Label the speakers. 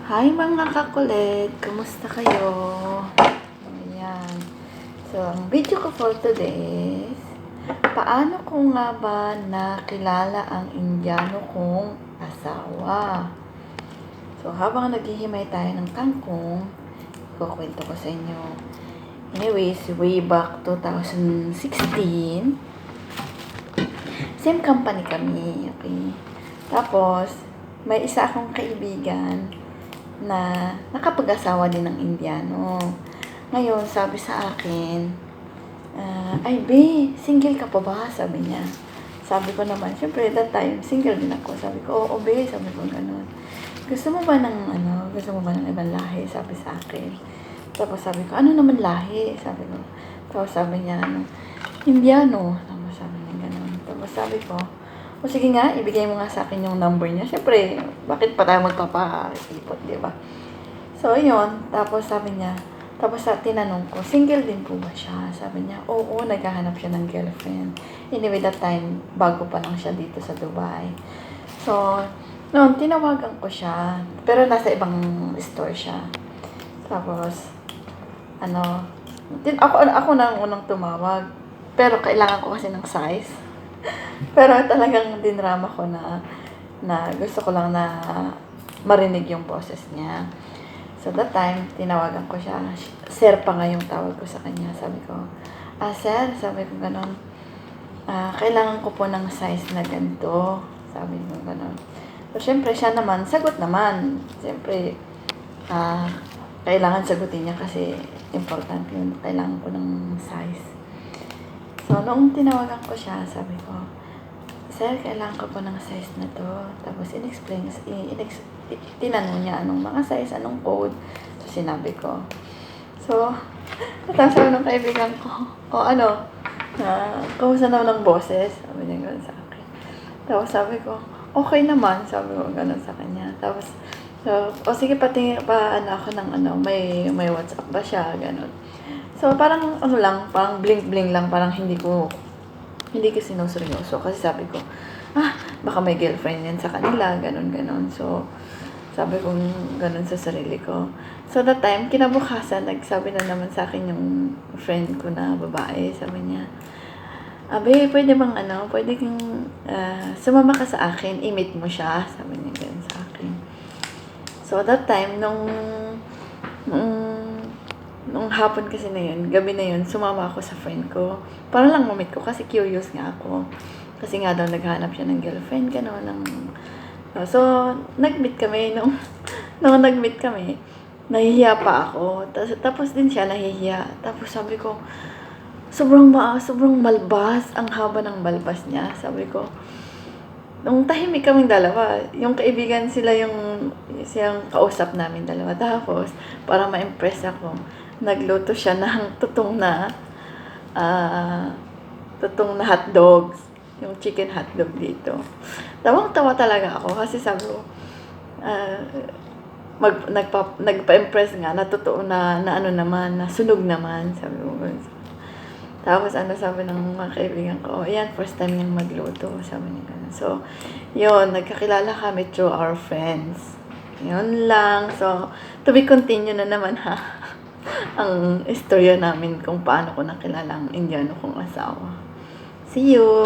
Speaker 1: Hi mga kakulit! Kumusta kayo? Ayan. So, ang video ko for today is, paano ko nga ba nakilala ang Indiano kong asawa? So, habang naghihimay tayo ng kangkong, kukwento ko sa inyo. Anyways, way back 2016, same company kami, okay? Tapos, may isa akong kaibigan na nakapag-asawa din ng Indiano. Ngayon, sabi sa akin, ay, be, single ka pa ba? Sabi niya. Sabi ko naman, syempre, that time, single din ako. Sabi ko, oo, be, sabi ko ganun. Gusto mo ba ng ibang lahi? Sabi sa akin. Tapos sabi ko, ano naman lahi? Sabi ko. Tapos sabi niya, Indiano. Tapos sabi niya ganun. Tapos sabi ko, o sige nga, ibigay mo nga sa akin yung number niya. Siyempre, bakit pa tayo magpapa-ipot, di ba? So, yun. Tapos sabi niya, tinanong ko, single din po ba siya? Sabi niya, oo, naghahanap siya ng girlfriend. Anyway, that time, bago pa lang siya dito sa Dubai. So, noon, tinawagan ko siya. Pero nasa ibang store siya. Tapos, ako na ang unang tumawag. Pero kailangan ko kasi ng size. Pero talagang dinrama ko na gusto ko lang na marinig yung boses niya. So that time, tinawagan ko siya. Sir pa nga yung tawag ko sa kanya. Sabi ko, sir, sabi ko gano'n, kailangan ko po ng size na ganito. Sabi ko gano'n. So syempre, siya naman, sagot naman. Syempre, kailangan sagutin niya kasi important yun. Kailangan ko ng size. So, noong tinawagan ko siya, sabi ko, sir, kailangan ko po ng size na to. Tapos, tinanong niya anong mga size, anong code. So, sinabi ko. So, natasabi ng kaibigan ko, kamusta naman ng boses? Sabi niya gano'n sa akin. Tapos, sabi ko, okay naman. Sabi ko gano'n sa kanya. Tapos, sige, ako ng may WhatsApp ba siya, gano'n. So, parang parang blink-blink lang, parang hindi ko sinuseryoso. Kasi sabi ko, baka may girlfriend yan sa kanila, ganun. So, sabi ko ganun sa sarili ko. So, that time, kinabukasan, nagsabi na naman sa akin yung friend ko na babae. Sabi niya, abe, pwede kang sumama ka sa akin, i-meet mo siya. Sabi niya ganun sa akin. So, that time, nung hapon kasi na yun, gabi na yun, sumama ako sa friend ko. Para lang mamit ko kasi curious nga ako. Kasi nga daw naghanap siya ng girlfriend, gano'n. So, nag-meet kami. Nung nag-meet kami, nahihiya pa ako. Tapos din siya nahihiya. Tapos sabi ko, sobrang malbas. Ang haba ng balbas niya. Sabi ko, nung tahimik kaming dalawa, yung kaibigan siyang kausap namin dalawa. Tapos, para ma-impress ako, nagluto siya ng tutong na hotdogs. Yung chicken hotdog dito. Tawang-tawa talaga ako kasi sabi ko, nagpa-impress nga, na totoo na sunog naman. Sabi ko, tapos sabi ng mga kaibigan ko, ayan, first time niyang magluto. Sabi niya ganun. So, yun, nagkakilala kami through our friends. Yun lang. So, to be continue na naman ha. Ang istorya namin kung paano ko nakilala ang Indiano kong asawa. See you!